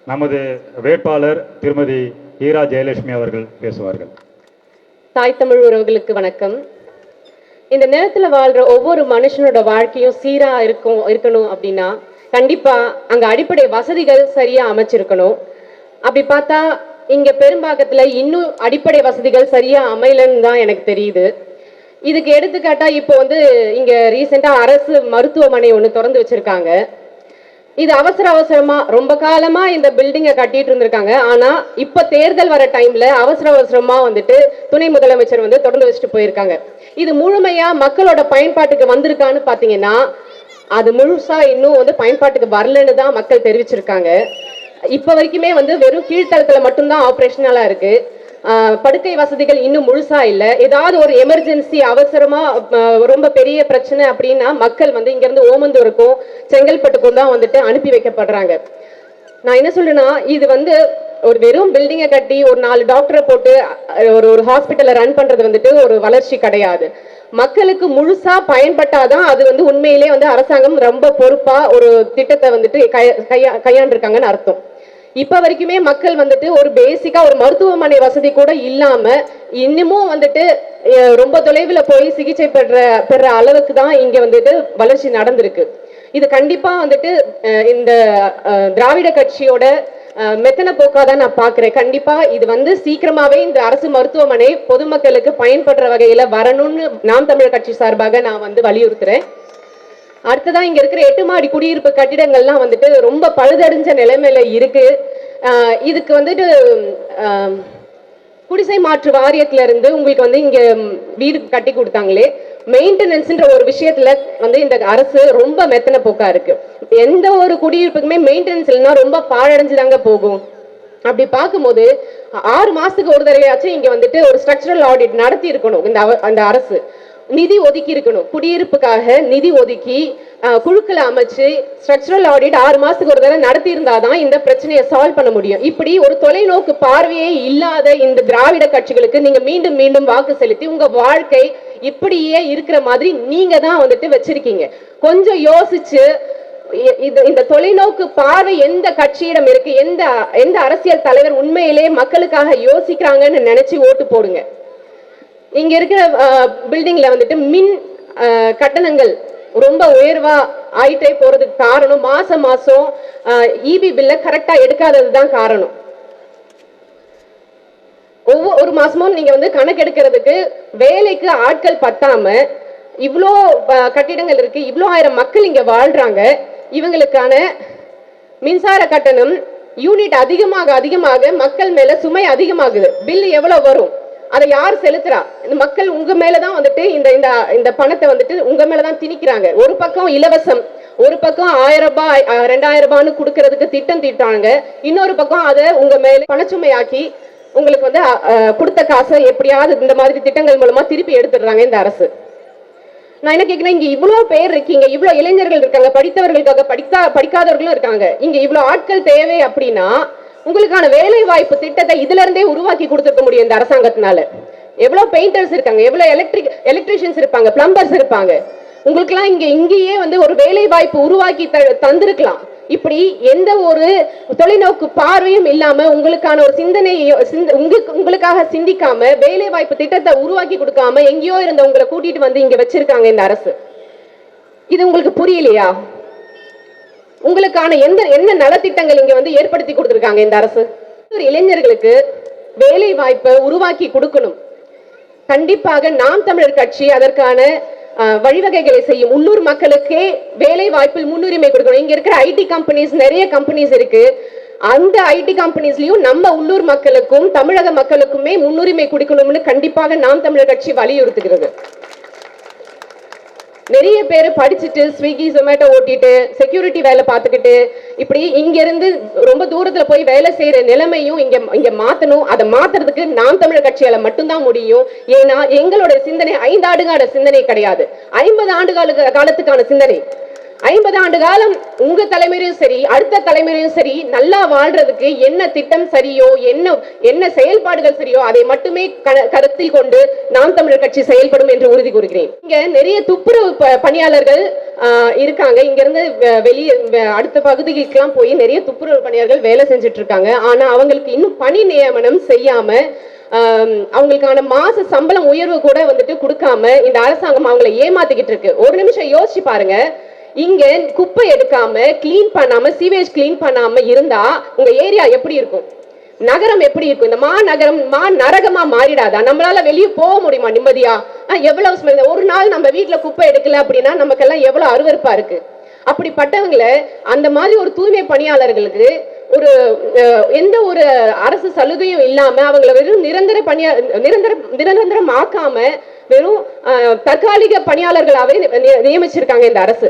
நமது வேட்பாளர் திருமதி ஈரா ஜெயலட்சுமி அவர்கள் பேசுவார்கள். தாய் தமிழ் உறவுகளுக்கு வணக்கம். இந்த நேரத்தில் வாழ்ற ஒவ்வொரு மனுஷனோட வாழ்க்கையும் சீரா இருக்கணும் அப்படின்னா கண்டிப்பா அங்க அடிப்படை வசதிகள் சரியா அமைச்சிருக்கணும். அப்படி பார்த்தா இங்க பெரும்பாக்கத்துல இன்னும் அடிப்படை வசதிகள் சரியா அமையலன்னு தான் எனக்கு தெரியுது. இதுக்கு எடுத்துக்காட்டா இப்போ இங்க ரீசெண்டா அரசு மருத்துவமனை ஒன்று திறந்து வச்சிருக்காங்க. இது அவசரமா ரொம்ப காலமா இந்த பில்டிங்கை கட்டிட்டு இருந்திருக்காங்க. ஆனா இப்ப தேர்தல் வர டைம்ல அவசரமா துணை முதலமைச்சர் தொடர்ந்து வச்சுட்டு போயிருக்காங்க. இது முழுமையா மக்களோட பயன்பாட்டுக்கு வந்திருக்கான்னு பாத்தீங்கன்னா அது முழுசா இன்னும் பயன்பாட்டுக்கு வரலன்னு தான் மக்கள் தெரிவிச்சிருக்காங்க. இப்ப வரைக்குமே வெறும் கீழ்த்தளத்துல மட்டும்தான் ஆப்ரேஷனலா இருக்கு. படுக்கை வசதிகள் இன்னும் முழுசா இல்ல. ஏதாவது ஒரு எமர்ஜென்சி அவசரமா ரொம்ப பெரிய பிரச்சனை அப்படின்னா மக்கள் இங்க இருந்து ஓமந்தூருக்கும் செங்கல்பட்டுக்கும் தான் அனுப்பி வைக்கப்படுறாங்க. நான் என்ன சொல்றேன்னா இது ஒரு வெறும் பில்டிங்கை கட்டி ஒரு 4 டாக்டரை போட்டு ஒரு ஹாஸ்பிட்டலை ரன் பண்றது ஒரு வளர்ச்சி கிடையாது. மக்களுக்கு முழுசா பயன்பட்டாதான் அது உண்மையிலே அரசாங்கம் ரொம்ப பொறுப்பா ஒரு திட்டத்தை கையாண்டிருக்காங்கன்னு அர்த்தம். இப்ப வரைக்குமே மக்கள் ஒரு பேசிக்கா ஒரு மருத்துவமனை வசதி கூட இல்லாம இன்னமும் ரொம்ப தொலைவில் போய் சிகிச்சை பெற அளவுக்கு தான் இங்க வளர்ச்சி நடந்திருக்கு. இது கண்டிப்பா இந்த திராவிட கட்சியோட மெத்தன போக்காதான் நான் பாக்குறேன். கண்டிப்பா இது சீக்கிரமாவே இந்த அரசு மருத்துவமனை பொதுமக்களுக்கு பயன்படுற வகையில வரணும்னு நாம் தமிழர் கட்சி சார்பாக நான் வலியுறுத்துறேன். அடுத்ததான் இங்க இருக்கிற 8 மாடி குடியிருப்பு கட்டிடங்கள்லாம் ரொம்ப பழுதடைஞ்ச நிலைமையில இருக்கு. இதுக்கு குடிசை மாற்று வாரியத்துல இருந்து உங்களுக்கு இங்க வீடு கட்டி கொடுத்தாங்களே, மெயின்டெனன்ஸ்ன்ற ஒரு விஷயத்துல இந்த அரசு ரொம்ப மெத்தன போக்கா இருக்கு. எந்த ஒரு குடியிருப்புக்குமே மெயின்டெனன்ஸ் இல்லைன்னா ரொம்ப பாழடைஞ்சுதாங்க போகும். அப்படி பார்க்கும்போது 6 மாசத்துக்கு ஒரு தடவையாச்சும் இங்க ஒரு ஸ்ட்ரக்சரல் ஆடிட் நடத்தி இருக்கணும். இந்த அரசு நிதி ஒதுக்கி இருக்கணும். குடியிருப்புக்காக நிதி ஒதுக்கி குழுக்களை அமைச்சு ஸ்ட்ரக்சரல் ஆடிட் 6 மாசத்துக்கு ஒரு தடவை நடத்தி இருந்தாதான் இந்த பிரச்சனையை சால்வ் பண்ண முடியும். இப்படி ஒரு தொலைநோக்கு பார்வையே இல்லாத இந்த திராவிட கட்சிகளுக்கு நீங்க மீண்டும் மீண்டும் வாக்கு செலுத்தி உங்க வாழ்க்கை இப்படியே இருக்கிற மாதிரி நீங்க தான் வச்சிருக்கீங்க. கொஞ்சம் யோசிச்சு இந்த தொலைநோக்கு பார்வை எந்த கட்சியிடம் இருக்கு, எந்த அரசியல் தலைவர் உண்மையிலே மக்களுக்காக யோசிக்கிறாங்கன்னு நினைச்சு ஓட்டு போடுங்க. இங்க இருக்கிற பில்டிங்ல மின் கட்டணங்கள் ரொம்ப உயர்வா ஆயிட்டே போறதுக்கு காரணம் மாசம் இபி பில்ல கரெக்டா எடுக்காததுதான் காரணம். ஒவ்வொரு மாசமும் நீங்க கணக்கு எடுக்கிறதுக்கு வேலைக்கு ஆட்கள் பத்தாம இவ்வளோ கட்டிடங்கள் இருக்கு, இவ்வளோ 1000 மக்கள் இங்க வாழ்றாங்க. இவங்களுக்கான மின்சார கட்டணம் யூனிட் அதிகமாக மக்கள் மேல சுமை அதிகமாகுது. பில் எவ்வளவு வரும்? அதை யார் செலுத்துறா? இந்த மக்கள் உங்க மேலதான் இந்த பணத்தை உங்க மேலதான் திணிக்கிறாங்க. ஒரு பக்கம் இலவசம், ஒரு பக்கம் 1000 ரூபாய் 2000 ரூபான்னு கொடுக்கறதுக்கு திட்டம் தீட்டாங்க. இன்னொரு பக்கம் அதை உங்க மேல பணச்சுமையாக்கி உங்களுக்கு கொடுத்த காசை எப்படியாவது இந்த மாதிரி திட்டங்கள் மூலமா திருப்பி எடுத்துடுறாங்க இந்த அரசு. நான் என்ன கேட்கிறேன், இங்க இவ்வளவு பேர் இருக்கீங்க, இவ்வளவு இளைஞர்கள் இருக்காங்க, படித்தவர்களுக்காக படிக்காதவர்களும் இருக்காங்க. இங்க இவ்வளவு ஆட்கள் தேவை அப்படின்னா உங்களுக்கான வேலை வாய்ப்பு திட்டத்தை இதுல இருந்தே உருவாக்கி கொடுத்துருக்க முடியும் இந்த அரசாங்கத்தினால. எவ்வளவு பெயிண்டர்ஸ் இருக்காங்க, எவ்வளவு எலக்ட்ரிஷியன்ஸ் இருப்பாங்க, பிளம்பர்ஸ் இருப்பாங்க. உங்களுக்கு எல்லாம் இங்கேயே ஒரு வேலை வாய்ப்பு உருவாக்கி தந்திருக்கலாம். இப்படி எந்த ஒரு தொலைநோக்கு பார்வையும் இல்லாம உங்களுக்கான ஒரு சிந்தனை உங்களுக்காக சிந்திக்காம வேலை வாய்ப்பு திட்டத்தை உருவாக்கி கொடுக்காம எங்கேயோ இருந்த உங்களை கூட்டிட்டு இங்க வச்சிருக்காங்க இந்த அரசு. இது உங்களுக்கு புரியலையா? உங்களுக்கான என்ன நலத்திட்டங்கள் இங்க ஏற்படுத்தி கொடுத்திருக்காங்க இந்த அரசு? ஒரு இளைஞர்களுக்கு வேலை வாய்ப்பை உருவாக்கி கொடுக்கணும். கண்டிப்பாக நாம் தமிழர் கட்சி அதற்கான வழிவகைகளை செய்யும். உள்ளூர் மக்களுக்கே வேலை வாய்ப்பில் முன்னுரிமை கொடுக்கணும். இங்க இருக்கிற ஐடி கம்பெனிஸ், நிறைய கம்பெனிஸ் இருக்கு. அந்த ஐடி கம்பெனிஸ்லயும் நம்ம உள்ளூர் மக்களுக்கும் தமிழக மக்களுக்குமே முன்னுரிமை கொடுக்கணும்னு கண்டிப்பாக நாம் தமிழர் கட்சி வலியுறுத்துகிறது. நிறைய பேர் படிச்சுட்டு ஸ்விக்கி ஜொமேட்டோ ஓட்டிட்டு செக்யூரிட்டி வேலை பார்த்துக்கிட்டு இப்படி இங்க இருந்து ரொம்ப தூரத்துல போய் வேலை செய்யற நிலைமையும் இங்க மாத்தணும். அதை மாத்துறதுக்கு நாம் தமிழர் கட்சியால மட்டும்தான் முடியும். ஏன்னா எங்களோட சிந்தனை 5 ஆண்டுகால சிந்தனை கிடையாது, 50 ஆண்டு காலத்துக்கான சிந்தனை. 50 ஆண்டு காலம் உங்க தலைமுறையும் சரி, அடுத்த தலைமுறையும் சரி, நல்லா வாழ்றதுக்கு என்ன திட்டம் சரியோ, என்ன செயல்பாடுகள் சரியோ அதை மட்டுமே கருத்தில் கொண்டு நாம் தமிழர் கட்சி செயல்படும் என்று உறுதி கூறுகிறேன். இங்க நிறைய துப்புரவு பணியாளர்கள் இருக்காங்க. இங்க இருந்து வெளியே அடுத்த பகுதிகளுக்கெல்லாம் போய் நிறைய துப்புரவு பணியாளர்கள் வேலை செஞ்சுட்டு இருக்காங்க. ஆனா அவங்களுக்கு இன்னும் பணி நியமனம் செய்யாம, அவங்களுக்கான மாச சம்பளம் உயர்வு கூட வந்துட்டு கொடுக்காம இந்த அரசாங்கம் அவங்களை ஏமாத்திக்கிட்டு இருக்கு. ஒரு நிமிஷம் யோசிச்சு பாருங்க. இங்க குப்பை எடுக்காம, கிளீன் பண்ணாம, சீவேஜ் கிளீன் பண்ணாம இருந்தா உங்க ஏரியா எப்படி இருக்கும்? நகரம் எப்படி இருக்கும்? இந்த மாநகரம் நரகமா மாறிடாதா? நம்மளால வெளியே போக முடியுமா நிம்மதியா? எவ்வளவு ஸ்மெல். ஒரு நாள் நம்ம வீட்டுல குப்பை எடுக்கல அப்படின்னா நமக்கெல்லாம் எவ்வளவு அருவருப்பா இருக்கு. அப்படிப்பட்டவங்களை, அந்த மாதிரி ஒரு தூய்மை பணியாளர்களுக்கு ஒரு எந்த ஒரு அரசு சலுகையும் இல்லாம அவங்களை வெறும் நிரந்தரம் ஆக்காம வெறும் தற்காலிக பணியாளர்களாவே நியமிச்சிருக்காங்க இந்த அரசு.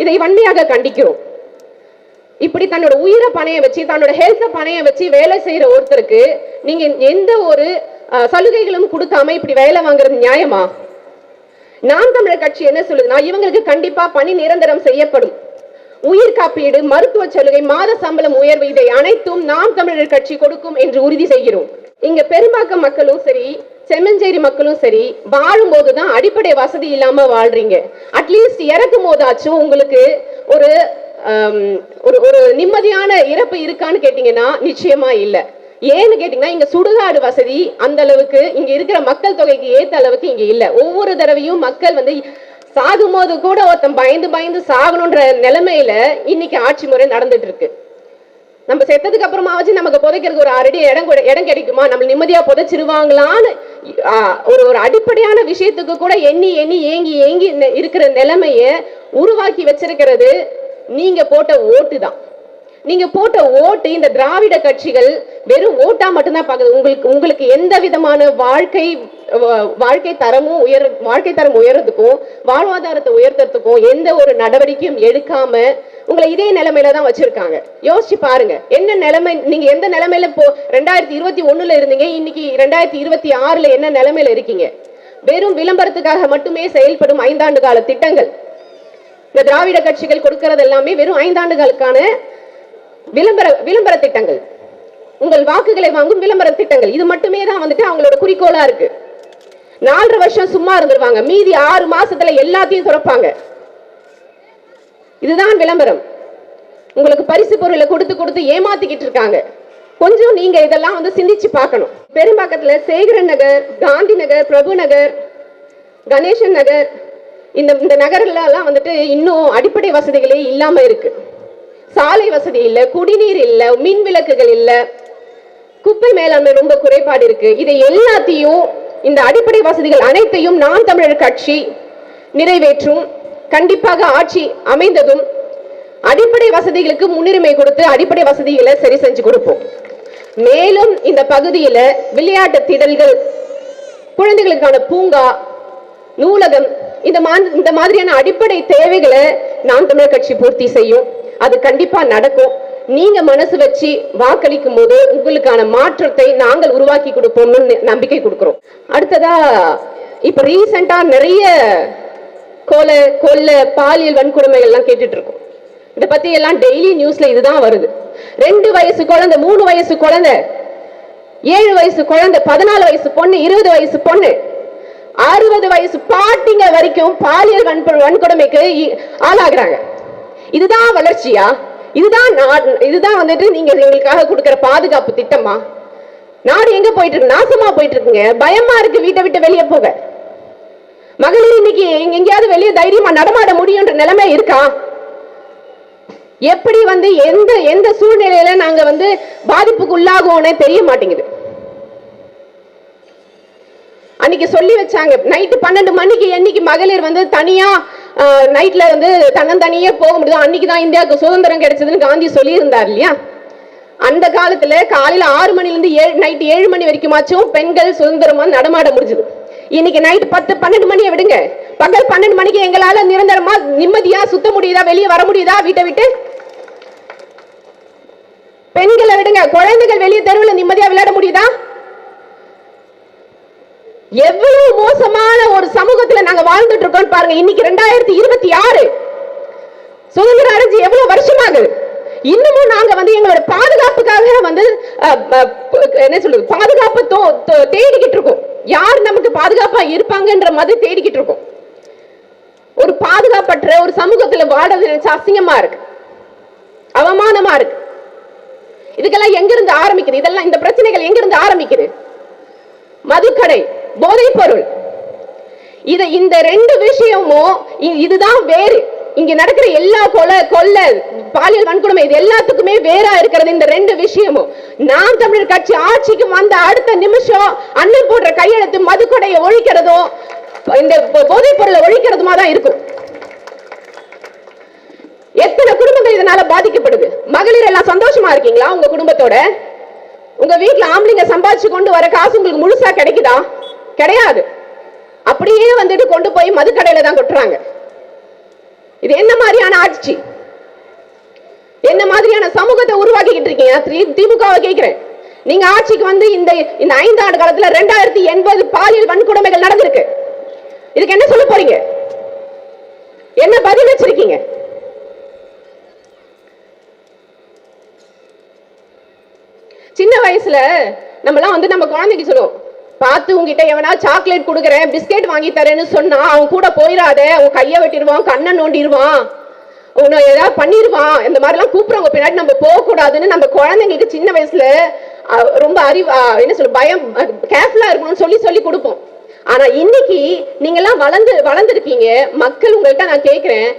இதை வன்மையாக கண்டிக்கிறோம். இப்படி தன்னோட உயிரை பணைய வச்சு, தன்னோட ஹெல்த்தை பணைய வச்சு வேலை செய்யற ஒருத்தருக்கு நீங்க எந்த ஒரு சலுகைகளும் கொடுக்காம இப்படி வேலை வாங்குறது நியாயமா? நாம் தமிழர் கட்சி என்ன சொல்லுதுன்னா, இவங்களுக்கு கண்டிப்பா பணி நிரந்தரம் செய்யப்படும். உயிர் காப்பீடு, மருத்துவ சலுகை, மாத சம்பளம் உயர்வு, இதை அனைத்தும் நாம் தமிழர் கட்சி கொடுக்கும் என்று உறுதி செய்கிறோம். இங்க பெரும்பாக்கம் மக்களும் சரி, செம்மஞ்சேரி மக்களும் சரி, வாழும் போதுதான் அடிப்படை வசதி இல்லாம வாழ்றீங்க. அட்லீஸ்ட் இறக்கும் போதாச்சும் உங்களுக்கு ஒரு ஒரு நிம்மதியான இறப்பு இருக்கான்னு கேட்டீங்கன்னா நிச்சயமா இல்ல. ஏன்னு கேட்டீங்கன்னா, இங்க சுடுகாடு வசதி அந்த அளவுக்கு இங்க இருக்கிற மக்கள் தொகைக்கு ஏத்த அளவுக்கு இங்க இல்ல. ஒவ்வொரு தடவையும் மக்கள் வந்து சாகும் போது கூட ஒருத்தன் பயந்து சாகணுன்ற நிலைமையில இன்னைக்கு ஆட்சி முறை நடந்துட்டு இருக்கு. நம்ம செத்ததுக்கு அப்புறமா வச்சு நமக்கு புதைக்கிறதுக்கு ஒரு அரடி இடம் கிடைக்குமா? நம்ம நிம்மதியா புதைச்சிருவாங்களான்னு ஒரு அடிப்படையான விஷயத்துக்கு கூட எண்ணி ஏங்கி இருக்கிற நிலைமைய உருவாக்கி வச்சிருக்கிறது நீங்க போட்ட ஓட்டு தான். நீங்க போட்ட ஓட்டு இந்த திராவிட கட்சிகள் வெறும் ஓட்டா மட்டும்தான் பாக்குது. உங்களுக்கு எந்த விதமான வாழ்க்கை தரம் உயர்றதுக்கும் வாழ்வாதாரத்தை உயர்த்துறதுக்கும் எந்த ஒரு நடவடிக்கையும் எடுக்காம உங்களை இதே நிலைமையில தான் வச்சிருக்காங்க. யோசிச்சு பாருங்க, என்ன நிலைமை. நீங்க எந்த நிலைமையில 2021 இருந்தீங்க, இன்னைக்கு 2026 என்ன நிலைமையில இருக்கீங்க? வெறும் விளம்பரத்துக்காக மட்டுமே செயல்படும் 5 ஆண்டு கால திட்டங்கள். இந்த திராவிட கட்சிகள் கொடுக்கிறது எல்லாமே வெறும் 5 ஆண்டுகளுக்கான விளம்பர திட்டங்கள், உங்கள் வாக்குகளை வாங்கும் விளம்பர திட்டங்கள். இது மட்டுமே தான் வந்துட்டு அவங்களோட குறிக்கோளா இருக்கு. 4.5 வருஷம் சும்மா இருந்துருவாங்க, மீதி 6 மாசத்துல எல்லாத்தையும் துறப்பாங்க. இதுதான் விளம்பரம். உங்களுக்கு பரிசு பொருளை கொடுத்து ஏமாத்திக்கிட்டு இருக்காங்க. கொஞ்சம் நீங்க இதெல்லாம் வந்து சிந்திச்சு பார்க்கணும். பெரும்பாக்கத்துல சேகரன் நகர், காந்தி நகர், பிரபு நகர், கணேசன் நகர், இந்த நகர்ல எல்லாம் வந்துட்டு இன்னும் அடிப்படை வசதிகளே இல்லாம இருக்கு. சாலை வசதி இல்ல, குடிநீர் இல்ல, மின் விளக்குகள் இல்ல, குப்பை மேலாண்மை ரொம்ப குறைபாடு இருக்கு. இதை எல்லாத்தையும், இந்த அடிப்படை வசதிகள் அனைத்தையும் நாம் தமிழர் கட்சி நிறைவேற்றும். கண்டிப்பாக ஆட்சி அமைந்ததும் அடிப்படை வசதிகளுக்கு முன்னுரிமை கொடுத்து அடிப்படை வசதிகளை சரி செஞ்சு கொடுப்போம். மேலும் இந்த பகுதியில விளையாட்டு திடல்கள், குழந்தைகளுக்கான பூங்கா, நூலகம், இந்த மாதிரியான அடிப்படை தேவைகளை நாம் தமிழர் கட்சி பூர்த்தி செய்யும். அது கண்டிப்பா நடக்கும். நீங்க மனசு வச்சு வாக்களிக்கும் போது உங்களுக்கான மாற்றத்தை நாங்கள் உருவாக்கி கொடுப்போம்னு நம்பிக்கை கொடுக்கிறோம். அடுத்ததா இப்ப ரீசெண்டா நிறைய கொலை பாலியல் வன்கொடுமைகள் எல்லாம் கேட்டுட்டு இருக்கோம். இத பத்தி எல்லாம் டெய்லி நியூஸ்ல இதுதான் வருது. 2 வயசு குழந்தை, 3 வயசு குழந்தை, 7 வயசு குழந்தை, 14 வயசு பொண்ணு, 20 வயசு பொண்ணு, 60 வயசு பாட்டிங்க வரைக்கும் பாலியல் வன்கொடுமைக்கு ஆளாகிறாங்க. இதுதான் வளர்ச்சியா? இதுதான் வந்துட்டு நீங்க எங்களுக்காக கொடுக்கிற பாதுகாப்பு திட்டமா? நாடு எங்க போயிட்டு இருக்கு? நாசமா போயிட்டு இருக்குங்க. பயமா இருக்கு வீட்டை விட்டு வெளியே போக. மகளிர் இன்னைக்கு எங்கேயாவது வெளியே தைரியமா நடமாட முடியும்ன்ற நிலைமை இருக்கா? எப்படி வந்து எந்த சூழ்நிலையில நாங்க வந்து பாதிப்புக்கு உள்ளாகுவோம்னே தெரிய மாட்டேங்குது. அன்னைக்கு சொல்லி வச்சாங்க, நைட்டு 12 மணிக்கு என்னைக்கு மகளிர் வந்து தனியா நைட்ல வந்து தன்னந்தனியே போக முடியும், அன்னைக்குதான் இந்தியாவுக்கு சுதந்திரம் கிடைச்சதுன்னு காந்தி சொல்லி இருந்தார் இல்லையா? அந்த காலத்துல காலையில 6 மணில இருந்து நைட்டு 7 மணி வரைக்குமாச்சும் பெண்கள் சுதந்திரமா நடமாட முடிஞ்சது. இன்னைக்கு நைட் 10-12 மணியை விடுங்க, பகல் 12 மணிக்கு எங்களால நிரந்தரமா நிம்மதியா சுத்த முடியுதா? வெளியே வர முடியுதா? வீட்டை விட்டு பெண்களை விடுங்க, குழந்தைகள் வெளியே தெருவில் நிம்மதியா விளையாட முடியுதா? எவ்வளவு மோசமான ஒரு சமூகத்துல நாங்க வாழ்ந்துட்டு இருக்கோம் பாருங்க. இன்னைக்கு 2026 சுதந்திரம் அடைஞ்சு எவ்வளவு வருஷமாகுது, இன்னமும் நாங்க எங்களோட பாதுகாப்புக்காக என்ன சொல்றது, பாதுகாப்பு தேடிக்கிட்டு இருக்கோம். யார் நமக்கு பாதுகாப்பா இருப்பாங்கன்ற மாதிரி தேடிக்கிட்டு இருக்கோம். ஒரு பாதுகாப்பற்ற ஒரு சமூகத்துல வாழறது அசிங்கமா இருக்கு, அவமானமா இருக்கு. இதுக்கெல்லாம் எங்க இருந்து ஆரம்பிக்குது? இதெல்லாம் இந்த பிரச்சனைகள் எங்க இருந்து ஆரம்பிக்குது? மதுக்கடை, போதைப் பொருள், இந்த ரெண்டு விஷயமும் இதுதான் வேறு. இங்க நடக்கிற எல்லா கொலை, பாலியல் வன்கொடுமை, இது எல்லாத்துக்குமே வேறா இருக்கிறது இந்த ரெண்டு விஷயமும். நாம் தமிழர் கட்சி ஆட்சிக்கு வந்த அடுத்த நிமிஷம் அண்ணன் போடுற கையெழுத்து மதுக்கடையை ஒழிக்கிறதும் இந்த போதைப் பொருளை ஒழிக்கிறதுமா தான் இருக்கும். எத்தனை குடும்பங்கள் இதனால பாதிக்கப்படுது? மகளிர் எல்லாம் சந்தோஷமா இருக்கீங்களா உங்க குடும்பத்தோட? உங்க வீட்டுல ஆம்பளைங்க சம்பாதிச்சு கொண்டு வர காசு உங்களுக்கு முழுசா கிடைக்குதா? கிடையாது. அப்படியே கொண்டு போய் மதுக்கடையில தான் கொட்டுறாங்க. இது என்ன மாதிரியான ஆட்சி? என்ன மாதிரியான சமூகத்தை உருவாக்கிட்டு இருக்கீங்க? திமுகவை கேட்கிறேன். நீங்க ஆட்சிக்கு வந்து இந்த 5 ஆண்டு காலத்துல 2080 பாலியல் வன்கொடுமைகள் நடந்திருக்கு. இதுக்கு என்ன சொல்ல போறீங்க? என்ன பதில் வச்சிருக்கீங்க? சின்ன வயசுல நம்மலாம் நம்ம குழந்தைக்கு சொல்லுவோம், பார்த்து உங்ககிட்ட எவனா சாக்லேட் கொடுக்குறேன், பிஸ்கெட் வாங்கி தரேன்னு சொன்னா அவன் கூட போயிடாத, அவன் கையை வெட்டிடுவான், கண்ணை நோண்டிடுவான், உன்னை ஏதாவது பண்ணிடுவான், இந்த மாதிரிலாம் கூப்பிடுறவங்க பின்னாடி நம்ம போகக்கூடாதுன்னு நம்ம குழந்தைங்களுக்கு சின்ன வயசுல ரொம்ப என்ன சொல்ல பயம், கேர்ஃபுல்லா இருக்கணும்னு சொல்லி கொடுப்போம். ஆனா இன்னைக்கு நீங்க எல்லாம் வளர்ந்துருக்கீங்க. மக்கள் உங்கள்கிட்ட நான் கேட்கிறேன்,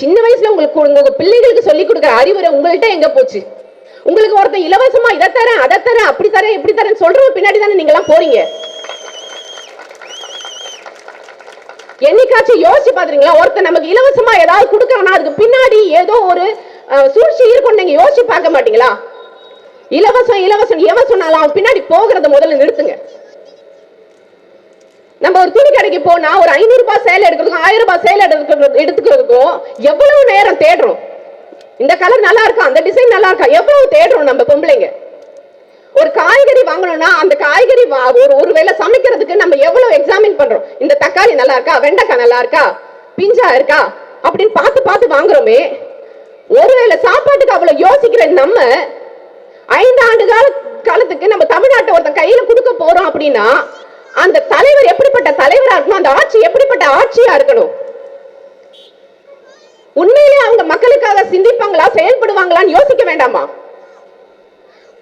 சின்ன வயசுல உங்க பிள்ளைகளுக்கு சொல்லி கொடுக்குற அறிவுரை உங்கள்கிட்ட எங்க போச்சு? உங்களுக்கு ஒருத்தன் இலவசமா இதை தரேன், அதை தரேன், அப்படி தரேன், இப்படி தரேன் சொல்ற பின்னாடி தானே நீங்க எல்லாம் போறீங்க. என்னைக்காச்சும் யோசிச்சு பாத்துறீங்களா? ஒருத்தன் நமக்கு இலவசமா ஏதாவது கொடுக்கறானா அதுக்கு பின்னாடி ஏதோ ஒரு சூழ்ச்சி இருக்கும், நீங்க யோசிச்சு பார்க்க மாட்டீங்களா? இலவசம் எவன் சொன்னாலும் அவன் பின்னாடி போகிறத முதல்ல நிறுத்துங்க. நம்ம ஒரு துணி கடைக்கு போனா ஒரு 500 ரூபாய் சேலை எடுக்கிறதுக்கும் 1000 ரூபாய் சேலை எடுத்துக்கிறதுக்கும் எவ்வளவு நேரம் தேடுறோம். இந்த கலர் நல்லா இருக்கா, அந்த டிசைன் நல்லா இருக்கா, எவ்வளவு தேடுறோம் நம்ம பொம்பளைங்க. ஒரு காய்கறி வாங்கணும்னா அந்த காய்கறி ஒருவேளை சமைக்கிறதுக்கு நம்ம எவ்வளவு எக்ஸாமின் பண்றோம். இந்த தக்காளி நல்லா இருக்கா, வெண்டைக்காய் நல்லா இருக்கா, பிஞ்சா இருக்கா அப்படின்னு பார்த்து வாங்குறோமே. ஒருவேளை சாப்பாட்டுக்கு அவ்வளவு யோசிக்கிற நம்ம 5 ஆண்டு காலத்துக்கு நம்ம தமிழ்நாட்டை ஒருத்தன் கையில கொடுக்க போறோம் அப்படின்னா அந்த தலைவர் எப்படிப்பட்ட தலைவரா இருக்கணும், அந்த ஆட்சி எப்படிப்பட்ட ஆட்சியா இருக்கணும்? உண்மையிலே அவங்க மக்களுக்காக சிந்திப்பாங்களா, செயல்படுவாங்களான்னு யோசிக்க வேண்டாமா?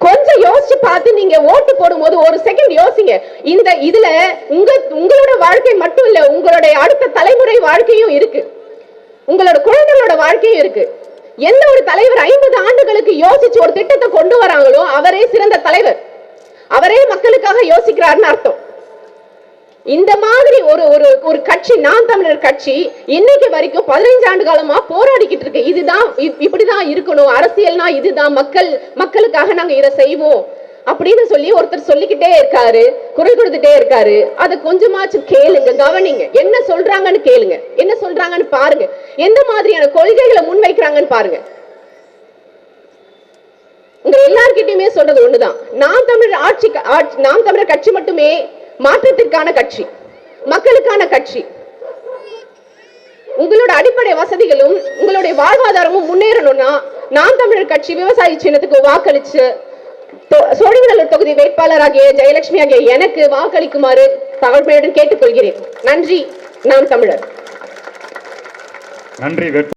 கொஞ்சம் யோசிச்சு பார்த்து நீங்க ஓட்டு போடும்போது ஒரு செகண்ட் யோசிங்க. இதுல உங்களோட வாழ்க்கை மட்டும் இல்ல, உங்களுடைய அடுத்த தலைமுறை வாழ்க்கையும் இருக்கு, உங்களோட குழந்தைகளோட வாழ்க்கையும் இருக்கு. எந்த ஒரு தலைவர் 50 ஆண்டுகளுக்கு யோசிச்சு ஒரு திட்டத்தை கொண்டு வராங்களோ அவரே சிறந்த தலைவர், அவரே மக்களுக்காக யோசிக்கிறாருன்னு அர்த்தம். இந்த மாதிரி ஒரு கட்சி, நாம் தமிழர் கட்சி இன்னைக்கு வரைக்கும் 15 ஆண்டு காலமா போராடிக்கிட்டு இருக்கு. இதுதான் இப்படிதான் இருக்கணும், அரசியல்னா இதுதான், மக்களுக்காக நாங்க இதை செய்வோம் அப்படின்னு ஒருத்தர் சொல்லிக்கிட்டே இருக்காரு, குரல் கொடுத்துட்டே இருக்காரு. அதை கொஞ்சமாச்சும் கேளுங்க, கவனிங்க, என்ன சொல்றாங்கன்னு கேளுங்க, என்ன சொல்றாங்கன்னு பாருங்க, எந்த மாதிரியான கொள்கைகளை முன்வைக்கிறாங்கன்னு பாருங்க. உங்க எல்லார்கிட்டயுமே சொல்றது ஒண்ணுதான், நாம் தமிழர் கட்சி மட்டுமே மாற்றத்திற்கான கட்சி, மக்களுக்கான கட்சி. உங்களோட அடிப்படை வசதிகளும் உங்களுடைய வாழ்வாதாரமும் முன்னேறணும்னா நாம் தமிழர் கட்சி விவசாய சின்னத்துக்கு வாக்களிச்சு சோழிங்கநல்லூர் தொகுதி வேட்பாளராகிய ஜெயலட்சுமி ஆகிய எனக்கு வாக்களிக்குமாறு தாழ்மையுடன் கேட்டுக்கொள்கிறேன். நன்றி. நாம் தமிழர். நன்றி.